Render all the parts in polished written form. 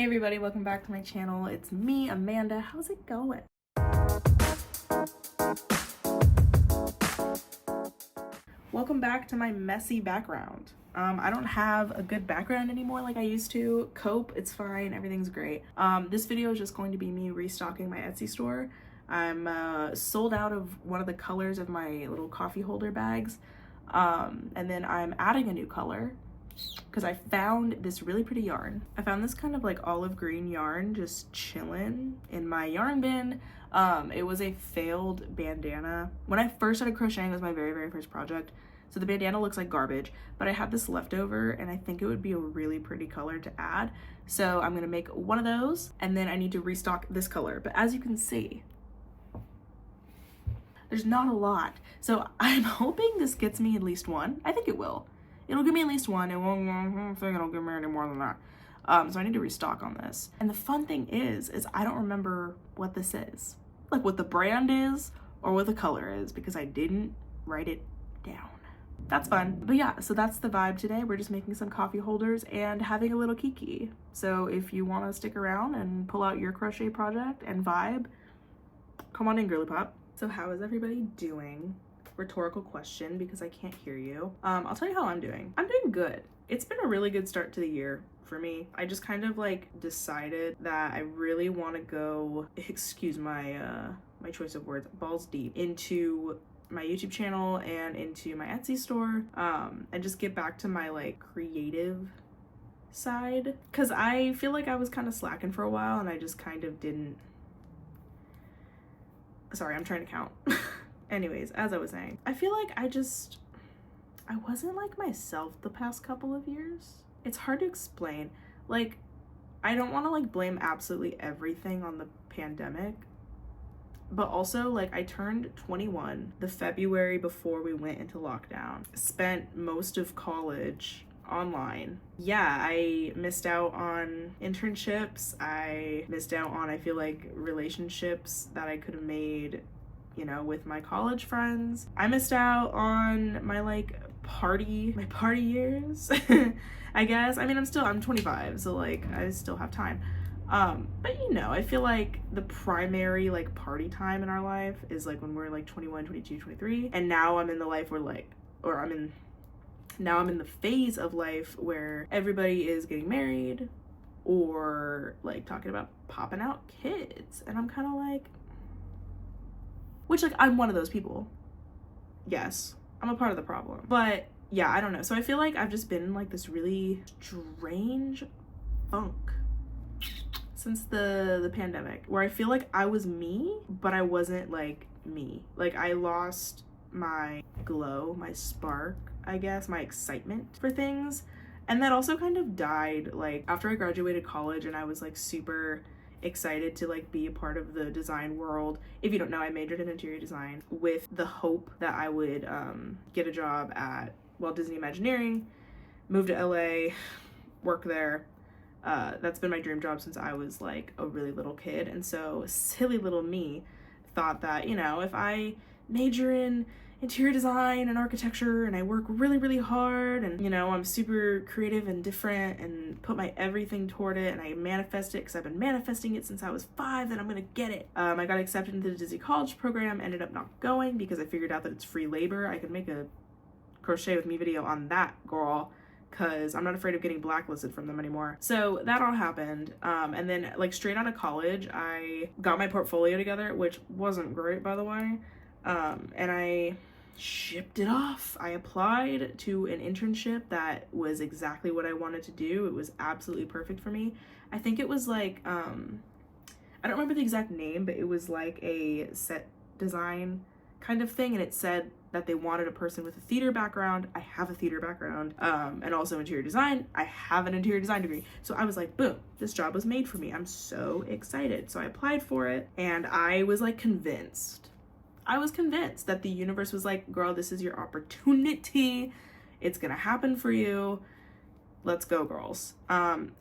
Hey everybody, welcome back to my channel. It's me, Amanda. How's it going? Welcome back to my messy background. I don't have a good background anymore like I used to. Cope, it's fine, everything's great. This video is just going to be me restocking my Etsy store. I'm sold out of one of the colors of my little coffee holder bags. And then I'm adding a new color because I found this really pretty yarn. I found this kind of like olive green yarn just chilling in my yarn bin. It was a failed bandana. When I first started crocheting, it was my very first project. So the bandana looks like garbage, but I had this leftover and I think it would be a really pretty color to add. So I'm gonna make one of those and then I need to restock this color. But as you can see, there's not a lot. So I'm hoping this gets me at least one. I think it will. It'll give me at least one. It won't, I don't think it'll give me any more than that. So I need to restock on this. And the fun thing is I don't remember what this is. Like what the brand is or what the color is because I didn't write it down. That's fun. But yeah, so that's the vibe today. We're just making some coffee holders and having a little kiki. So if you want to stick around and pull out your crochet project and vibe, come on in, girly pop. So how is everybody doing? Rhetorical question because I can't hear you. I'll tell you how I'm doing. I'm doing good. It's been a really good start to the year for me. I just kind of like decided that I really want to go, excuse my my choice of words, balls deep into my YouTube channel and into my Etsy store, and just get back to my like creative side, because I feel like I was kind of slacking for a while and I just kind of didn't. Sorry, I'm trying to count. Anyways, as I was saying, I feel like I wasn't like myself the past couple of years. It's hard to explain. Like, I don't want to like blame absolutely everything on the pandemic, but also like I turned 21 the February before we went into lockdown, spent most of college online. Yeah, I missed out on internships. I missed out on, I feel like, relationships that I could have made, you know, with my college friends. I missed out on my like party years. I guess. I mean, I'm 25, so like I still have time. But you know, I feel like the primary like party time in our life is like when we're like 21, 22, 23. And now I'm in the life where like, now I'm in the phase of life where everybody is getting married or like talking about popping out kids. And I'm kind of like, which like I'm one of those people. Yes, I'm a part of the problem. But yeah, I don't know. So I feel like I've just been in like this really strange funk since the pandemic, where I feel like I was me, but I wasn't like me. Like I lost my glow, my spark, I guess, my excitement for things. And that also kind of died like after I graduated college and I was like super excited to like be a part of the design world. If you don't know, I majored in interior design with the hope that I would get a job at Walt Disney Imagineering, move to LA, work there. That's been my dream job since I was like a really little kid. And so silly little me thought that, you know, if I major in interior design and architecture and I work really hard and, you know, I'm super creative and different and put my everything toward it and I manifest it because I've been manifesting it since I was 5, then I'm gonna get it. I got accepted into the Disney College program, ended up not going because I figured out that it's free labor. I could make a crochet with me video on that, girl, because I'm not afraid of getting blacklisted from them anymore. So that all happened. And then like straight out of college, I got my portfolio together, which wasn't great, by the way. And I shipped it off. I applied to an internship that was exactly what I wanted to do. It was absolutely perfect for me. I think it was like, I don't remember the exact name, but it was like a set design kind of thing. And it said that they wanted a person with a theater background. I have a theater background, and also interior design. I have an interior design degree. So I was like, boom, this job was made for me. I'm so excited. So I applied for it and I was like convinced. I was convinced that the universe was like, girl, this is your opportunity. It's gonna happen for you. Let's go, girls.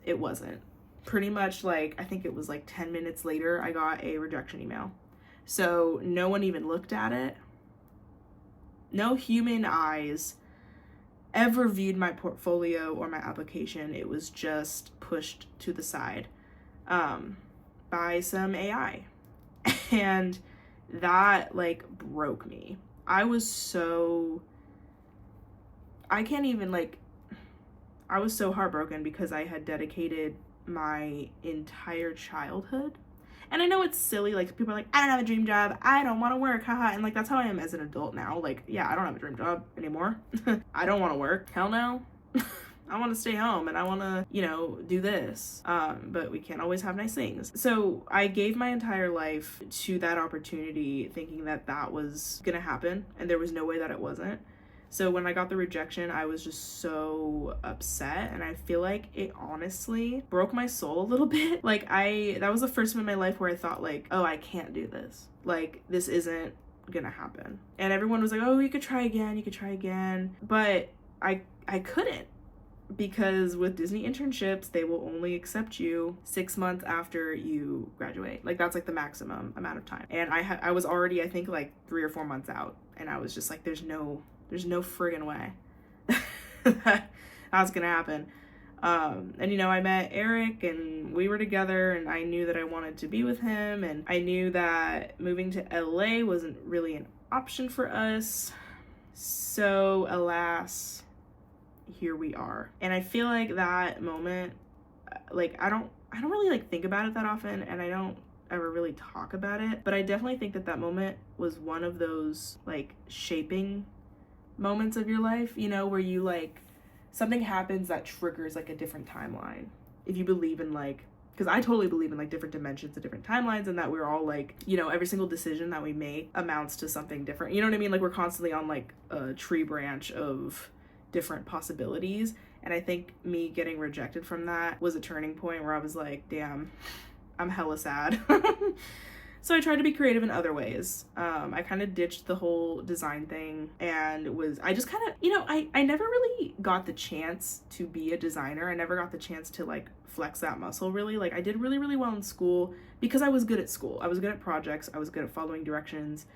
It wasn't. Pretty much like, I think it was like 10 minutes later, I got a rejection email. So no one even looked at it. No human eyes ever viewed my portfolio or my application. It was just pushed to the side. by some AI. And that like broke me. I was so heartbroken because I had dedicated my entire childhood. And I know it's silly, like people are like, I don't have a dream job, I don't want to work, haha. And like that's how I am as an adult now. Like, yeah, I don't have a dream job anymore. I don't want to work. Hell no. I want to stay home and I want to, you know, do this. But we can't always have nice things. So I gave my entire life to that opportunity thinking that that was gonna happen, and there was no way that it wasn't. So when I got the rejection, I was just so upset, and I feel like it honestly broke my soul a little bit. Like that was the first time in my life where I thought like, oh, I can't do this. Like this isn't gonna happen. And everyone was like, oh, you could try again. But I couldn't, because with Disney internships, they will only accept you 6 months after you graduate. Like that's like the maximum amount of time. And I was already, I think, like 3 or 4 months out, and I was just like, there's no friggin' way that's gonna happen. And you know, I met Eric and we were together, and I knew that I wanted to be with him, and I knew that moving to LA wasn't really an option for us. So alas, here we are. And I feel like that moment, like I don't really like think about it that often, and I don't ever really talk about it, but I definitely think that that moment was one of those like shaping moments of your life, you know, where you like something happens that triggers like a different timeline. If you believe in like, because I totally believe in like different dimensions and different timelines, and that we're all like, you know, every single decision that we make amounts to something different. You know what I mean? Like we're constantly on like a tree branch of different possibilities. And I think me getting rejected from that was a turning point where I was like, damn, I'm hella sad. So I tried to be creative in other ways. I kind of ditched the whole design thing, and I just kind of, you know, I never really got the chance to be a designer. I never got the chance to like flex that muscle really. Like I did really, really well in school because I was good at school. I was good at projects. I was good at following directions.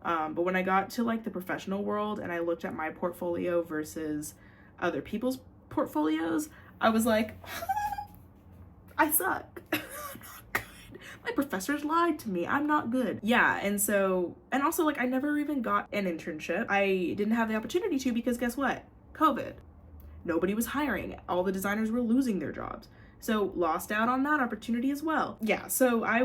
But when I got to like the professional world and I looked at my portfolio versus other people's portfolios, I was like, I suck. My professors lied to me. I'm not good. Yeah, and also like I never even got an internship. I didn't have the opportunity to because guess what? COVID. Nobody was hiring. All the designers were losing their jobs. So lost out on that opportunity as well. Yeah, so I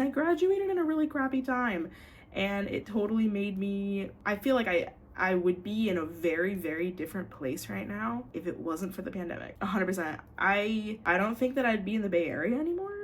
graduated in a really crappy time, and it totally made me, I feel like I would be in a very, very different place right now if it wasn't for the pandemic. 100%. I don't think that I'd be in the Bay Area anymore.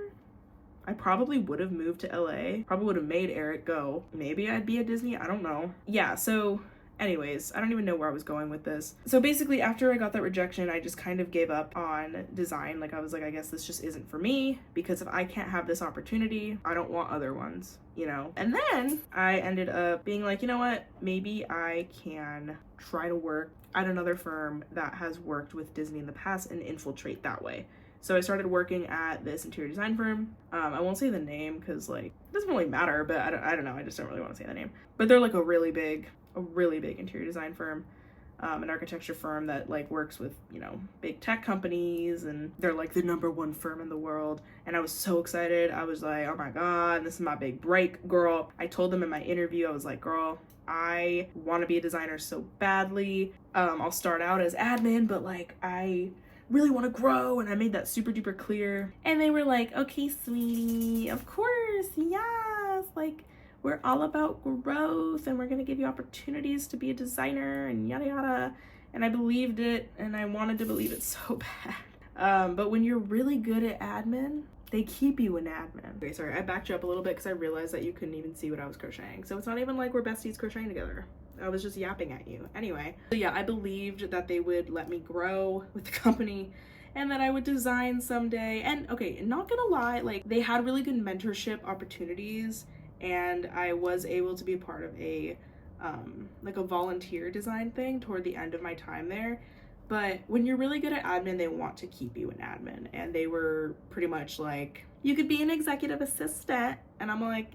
I probably would have moved to LA, probably would have made Eric go. Maybe I'd be at Disney, I don't know. Yeah, so anyways, I don't even know where I was going with this. So basically after I got that rejection, I just kind of gave up on design. Like I was like, I guess this just isn't for me, because if I can't have this opportunity, I don't want other ones, you know? And then I ended up being like, you know what? Maybe I can try to work at another firm that has worked with Disney in the past and infiltrate that way. So I started working at this interior design firm. I won't say the name because like it doesn't really matter, but I don't know. I just don't really want to say the name. But they're like a really big interior design firm, an architecture firm that like works with, you know, big tech companies, and they're like the #1 firm in the world. And I was so excited. I was like, oh my God, this is my big break, girl. I told them in my interview, I was like, girl, I want to be a designer so badly. I'll start out as admin, but like I really want to grow, and I made that super duper clear. And they were like, okay, sweetie, of course, yes, like we're all about growth, and we're gonna give you opportunities to be a designer and yada yada. And I believed it, and I wanted to believe it so bad. But when you're really good at admin, they keep you in admin. Okay, sorry, I backed you up a little bit because I realized that you couldn't even see what I was crocheting. So it's not even like we're besties crocheting together. I was just yapping at you. Anyway, so yeah, I believed that they would let me grow with the company and that I would design someday. And okay, not gonna lie, like they had really good mentorship opportunities, and I was able to be a part of a like a volunteer design thing toward the end of my time there. But when you're really good at admin, they want to keep you in admin. And they were pretty much like, you could be an executive assistant. And I'm like,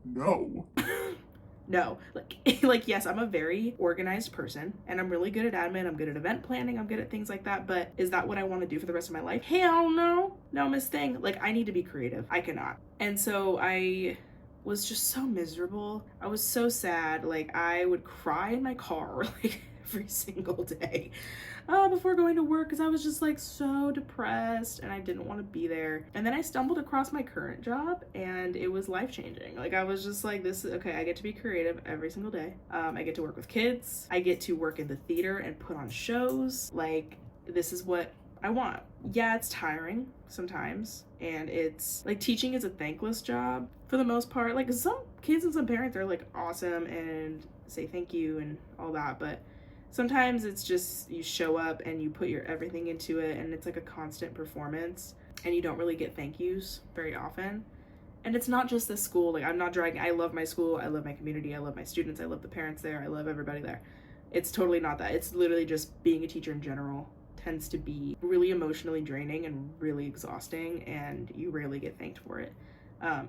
no. No, like yes, I'm a very organized person and I'm really good at admin. I'm good at event planning. I'm good at things like that. But is that what I want to do for the rest of my life? Hell no. No, Miss Thing. Like, I need to be creative. I cannot. And so I was just so miserable. I was so sad. Like, I would cry in my car like every single day before going to work because I was just like so depressed and I didn't want to be there. And then I stumbled across my current job and it was life-changing. Like, I was just like, this is okay. I get to be creative every single day. I get to work with kids. I get to work in the theater and put on shows. Like, this is what I want. Yeah, it's tiring sometimes, and it's like teaching is a thankless job for the most part. Like, some kids and some parents are like awesome and say thank you and all that, but sometimes it's just you show up and you put your everything into it and it's like a constant performance and you don't really get thank yous very often. And it's not just this school. Like, I'm not dragging. I love my school. I love my community. I love my students. I love the parents there. I love everybody there. It's totally not that. It's literally just being a teacher in general tends to be really emotionally draining and really exhausting, and you rarely get thanked for it.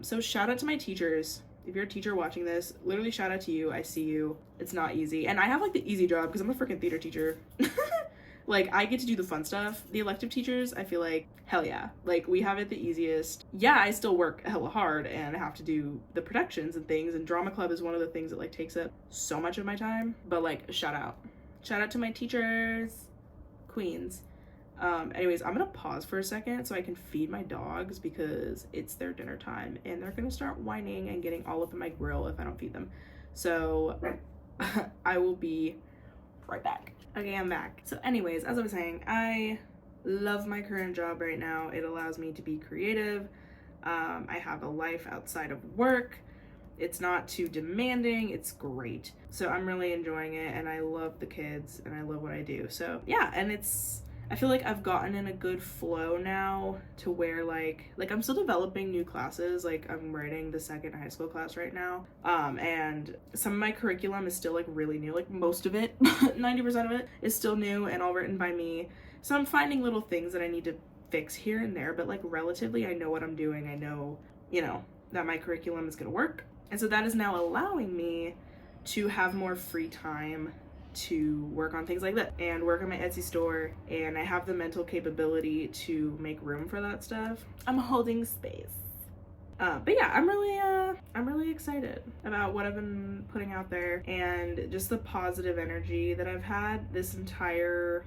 So shout out to my teachers. If you're a teacher watching this, literally shout out to you. I see you. It's not easy. And I have like the easy job because I'm a freaking theater teacher. Like, I get to do the fun stuff. The elective teachers, I feel like, hell yeah. Like, we have it the easiest. Yeah, I still work hella hard and I have to do the productions and things, and drama club is one of the things that like takes up so much of my time. But like, shout out to my teachers, queens. Anyways, I'm gonna pause for a second so I can feed my dogs because it's their dinner time and they're gonna start whining and getting all up in my grill if I don't feed them. So I will be right back. Okay, I'm back. So anyways, as I was saying, I love my current job right now. It allows me to be creative. I have a life outside of work. It's not too demanding. It's great. So I'm really enjoying it and I love the kids and I love what I do. So yeah, and I feel like I've gotten in a good flow now to where like I'm still developing new classes. Like, I'm writing the second high school class right now. And some of my curriculum is still like really new. Like, most of it, 90% of it is still new and all written by me. So I'm finding little things that I need to fix here and there, but like relatively I know what I'm doing. I know, that my curriculum is gonna work. And so that is now allowing me to have more free time to work on things like that and work on my Etsy store, and I have the mental capability to make room for that stuff. I'm holding space. But yeah, I'm really excited about what I've been putting out there and just the positive energy that I've had this entire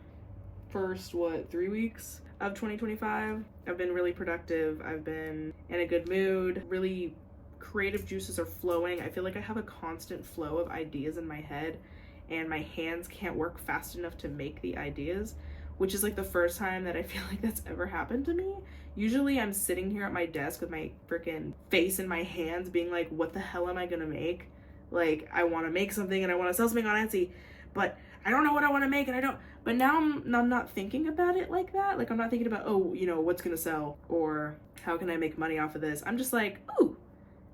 first 3 weeks of 2025. I've been really productive. I've been in a good mood. Really creative juices are flowing. I feel like I have a constant flow of ideas in my head and my hands can't work fast enough to make the ideas, which is like the first time that I feel like that's ever happened to me. Usually I'm sitting here at my desk with my freaking face in my hands being like, what the hell am I gonna make? Like, I want to make something and I want to sell something on Etsy, but I don't know what I want to make and I don't. But now I'm not thinking about it like that. Like, I'm not thinking about, what's gonna sell or how can I make money off of this. I'm just like, ooh,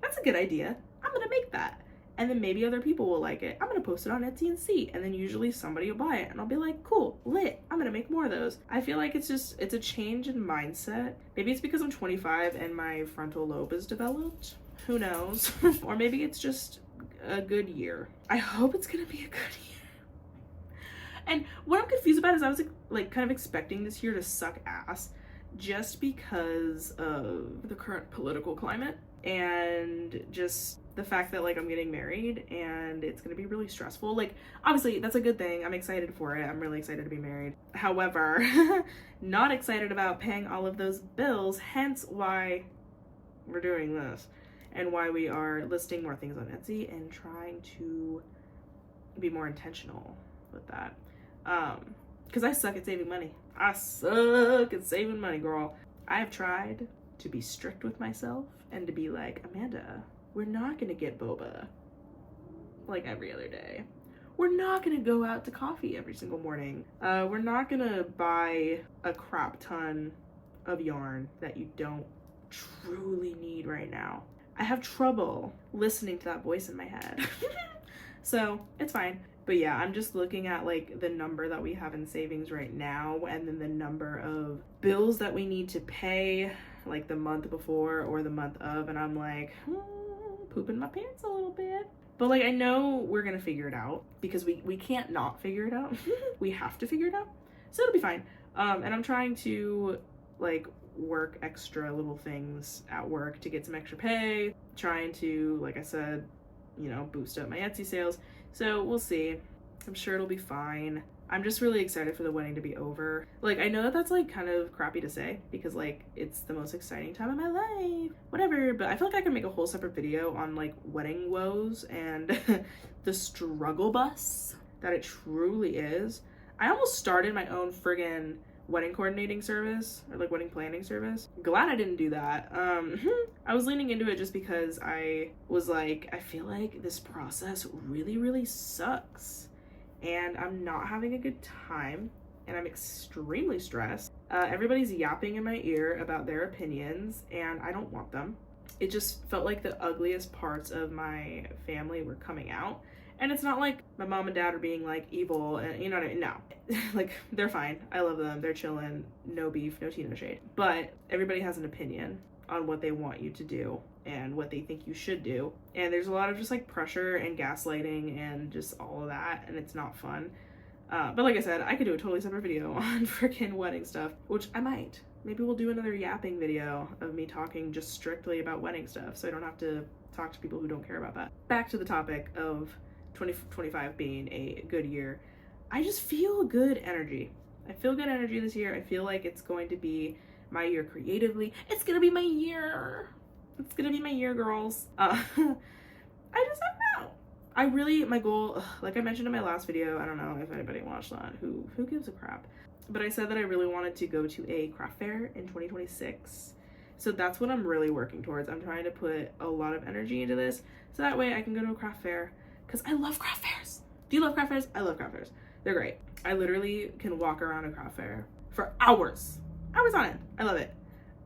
that's a good idea. I'm gonna make that. And then maybe other people will like it. I'm gonna post it on Etsy and see. And then usually somebody will buy it and I'll be like, cool, lit. I'm gonna make more of those. I feel like it's a change in mindset. Maybe it's because I'm 25 and my frontal lobe is developed. Who knows? Or maybe it's just a good year. I hope it's gonna be a good year. And what I'm confused about is I was like kind of expecting this year to suck ass just because of the current political climate and just the fact that like I'm getting married and it's gonna be really stressful. Like, obviously that's a good thing. I'm excited for it. I'm really excited to be married. However, not excited about paying all of those bills, hence why we're doing this and why we are listing more things on Etsy and trying to be more intentional with that. Because I suck at saving money. I suck at saving money, girl. I have tried to be strict with myself and to be like, Amanda, we're not gonna get boba like every other day. We're not gonna go out to coffee every single morning. We're not gonna buy a crap ton of yarn that you don't truly need right now. I have trouble listening to that voice in my head. So it's fine. But yeah, I'm just looking at like the number that we have in savings right now and then the number of bills that we need to pay like the month before or the month of, and I'm like, pooping my pants a little bit. But like, I know we're gonna figure it out because we can't not figure it out. We have to figure it out. So it'll be fine. And I'm trying to like work extra little things at work to get some extra pay. Trying to, like I said, you know, boost up my Etsy sales. So we'll see. I'm sure it'll be fine. I'm just really excited for the wedding to be over. Like, I know that that's like kind of crappy to say because like it's the most exciting time of my life, whatever, but I feel like I can make a whole separate video on like wedding woes and the struggle bus that it truly is. I almost started my own friggin' wedding coordinating service or like wedding planning service. Glad I didn't do that. I was leaning into it just because I was like, I feel like this process really sucks and I'm not having a good time and I'm extremely stressed. Everybody's yapping in my ear about their opinions and I don't want them. It just felt like the ugliest parts of my family were coming out. And it's not like my mom and dad are being like evil and you know what I mean? No. Like, they're fine. I love them. They're chilling. No beef, no tea, no shade. But everybody has an opinion on what they want you to do and what they think you should do. And there's a lot of just like pressure and gaslighting and just all of that. And it's not fun. But like I said, I could do a totally separate video on freaking wedding stuff, which I might. Maybe we'll do another yapping video of me talking just strictly about wedding stuff so I don't have to talk to people who don't care about that. Back to the topic of 2025 being a good year. I just feel good energy. I feel good energy this year. I feel like it's going to be my year creatively. It's gonna be my year. It's gonna be my year, girls. I just don't know. I really, my goal, like I mentioned in my last video, I don't know if anybody watched that, who gives a crap, but I said that I really wanted to go to a craft fair in 2026. So that's what I'm really working towards. I'm trying to put a lot of energy into this so that way I can go to a craft fair because I love craft fairs. Do you love craft fairs? I love craft fairs. They're great. I literally can walk around a craft fair for hours on end. I love it.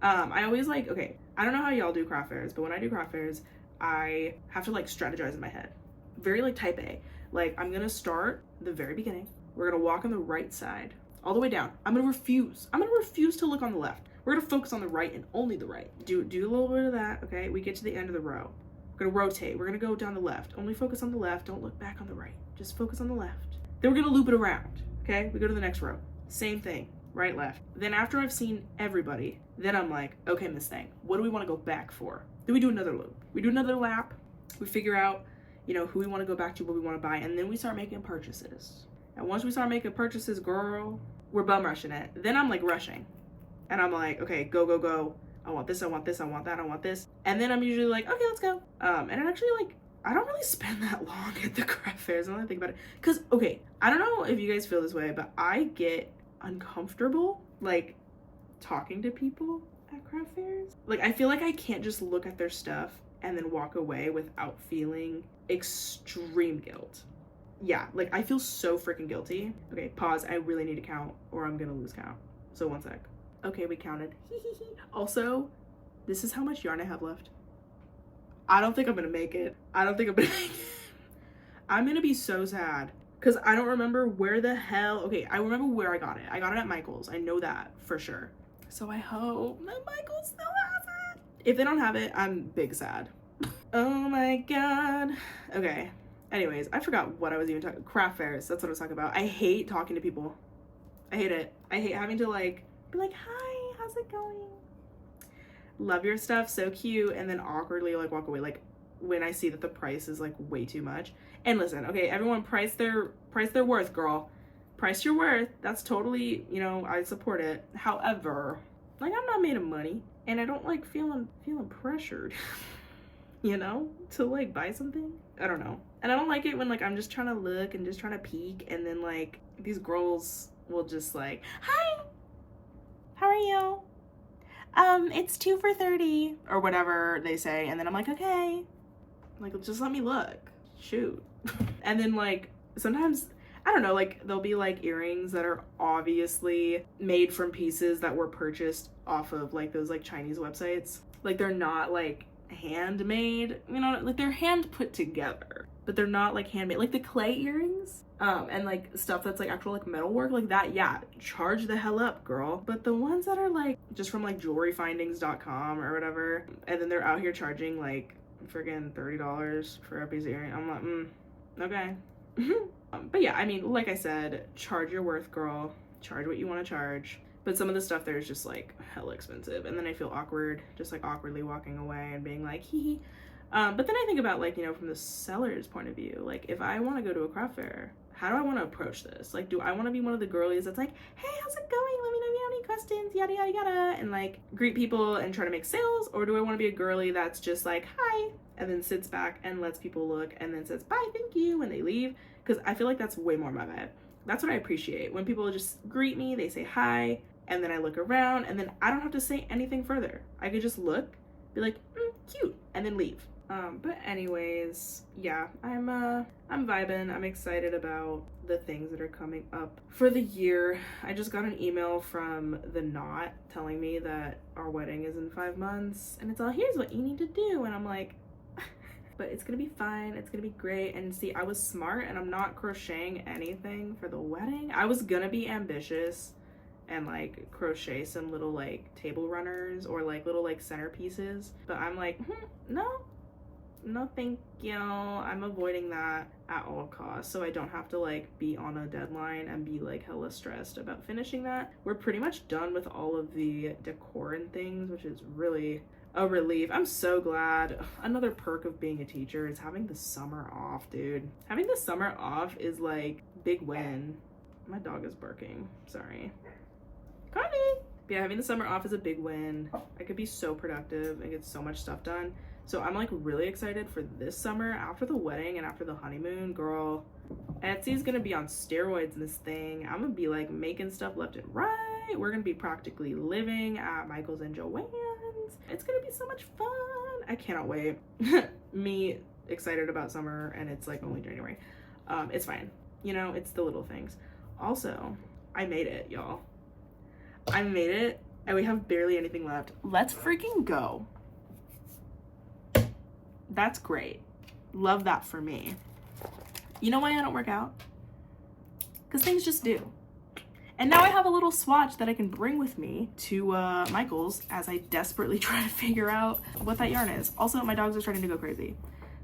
I always like, okay, I don't know how y'all do craft fairs, but when I do craft fairs, I have to like strategize in my head. Very like type A. Like, I'm gonna start the very beginning. We're gonna walk on the right side all the way down. I'm gonna refuse to look on the left. We're gonna focus on the right and only the right. Do a little bit of that, okay? We get to the end of the row. We're gonna rotate. We're gonna go down the left. Only focus on the left. Don't look back on the right. Just focus on the left. Then we're gonna loop it around, okay? We go to the next row. Same thing, right, left. Then after I've seen everybody, then I'm like, okay, Miss Thang, what do we wanna go back for? Then we do another loop. We do another lap. We figure out, you know, who we wanna go back to, what we wanna buy, and then we start making purchases. And once we start making purchases, girl, we're bum rushing it. Then I'm like rushing. And I'm like, okay, go. I want this, I want this, I want that, I want this. And then I'm usually like, okay, let's go. And it actually, like, I don't really spend that long at the craft fairs when I think about it. Because, okay, I don't know if you guys feel this way, but I get uncomfortable, like, talking to people at craft fairs. Like, I feel like I can't just look at their stuff and then walk away without feeling extreme guilt. Yeah, like, I feel so freaking guilty. Okay, pause. I really need to count or I'm gonna lose count. So 1 sec. Okay, we counted. Also, this is how much yarn I have left. I don't think I'm gonna make it. I'm gonna be so sad because I don't remember where the hell. Okay, I remember where I got it. I got it at Michael's. I know that for sure. So I hope that Michael still has it. If they don't have it, I'm big sad. Oh my god. Okay. Anyways, I forgot what I was even talking. Craft fairs. That's what I was talking about. I hate talking to people. I hate it. I hate having to like be like, hi, how's it going? Love your stuff, so cute, and then awkwardly like walk away. Like when I see that the price is like way too much. And listen, okay, everyone price their worth, girl. Price your worth. That's totally, you know, I support it. However, like I'm not made of money and I don't like feeling pressured, you know, to like buy something. I don't know. And I don't like it when like I'm just trying to look and just trying to peek and then like these girls will just like, hi, how are you? It's 2 for $30 or whatever they say. And then I'm like, okay, like, just let me look, shoot. And then like, sometimes, I don't know, like there'll be like earrings that are obviously made from pieces that were purchased off of like those like Chinese websites. Like they're not like handmade, you know, like they're hand put together, but they're not like handmade. Like the clay earrings, and like stuff that's like actual like metalwork, like that, yeah, charge the hell up, girl. But the ones that are like just from like jewelryfindings.com or whatever, and then they're out here charging like friggin' $30 for a piece of earring. I'm like, okay. But yeah, I mean, like I said, charge your worth, girl. Charge what you want to charge. But some of the stuff there is just like hella expensive, and then I feel awkward, just like awkwardly walking away and being like, hee hee. But then I think about, like, you know, from the seller's point of view, like, if I want to go to a craft fair, how do I want to approach this? Like, do I want to be one of the girlies that's like, hey, how's it going? Let me know if you have any questions, yada, yada, yada, and like greet people and try to make sales? Or do I want to be a girly that's just like, hi, and then sits back and lets people look and then says, bye, thank you, when they leave? Because I feel like that's way more my vibe. That's what I appreciate. When people just greet me, they say hi, and then I look around, and then I don't have to say anything further. I could just look, be like, cute, and then leave. But anyways, yeah, I'm vibing. I'm excited about the things that are coming up for the year. I just got an email from the knot telling me that our wedding is in 5 months, and it's all, here's what you need to do, and I'm like, but it's gonna be fine, it's gonna be great. And see, I was smart, and I'm not crocheting anything for the wedding. I was gonna be ambitious and like crochet some little like table runners or like little like centerpieces, but I'm like, no thank you. I'm avoiding that at all costs, so I don't have to like be on a deadline and be like hella stressed about finishing that. We're pretty much done with all of the decor and things, which is really a relief. I'm so glad. Another perk of being a teacher is having the summer off, dude. Having the summer off is like big win. My dog is barking, sorry. Connie! But yeah, having the summer off is a big win. I could be so productive and get so much stuff done. So I'm like really excited for this summer. After the wedding and after the honeymoon, girl, Etsy's gonna be on steroids in this thing. I'm gonna be like making stuff left and right. We're gonna be practically living at Michael's and Joann's. It's gonna be so much fun. I cannot wait. Me excited about summer, and it's like only January. It's fine. You know, it's the little things. Also, I made it, y'all. I made it, and we have barely anything left. Let's freaking go. That's great. Love that for me. You know why I don't work out? Because things just do. And now I have a little swatch that I can bring with me to Michael's as I desperately try to figure out what that yarn is. Also, my dogs are starting to go crazy.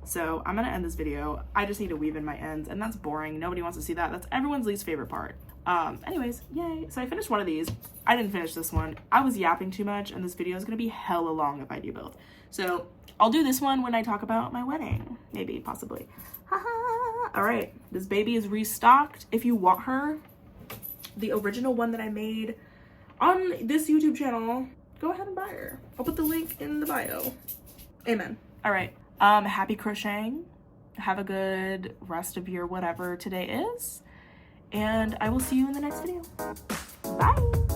So I'm gonna end this video. I just need to weave in my ends, and that's boring. Nobody wants to see that. That's everyone's least favorite part. Anyways, yay. So I finished one of these. I didn't finish this one. I was yapping too much, and this video is gonna be hella long if I do both. So I'll do this one when I talk about my wedding. Maybe, possibly. Haha. All right, this baby is restocked. If you want her, the original one that I made on this YouTube channel, go ahead and buy her. I'll put the link in the bio. Amen. All right, happy crocheting. Have a good rest of your whatever today is. And I will see you in the next video. Bye.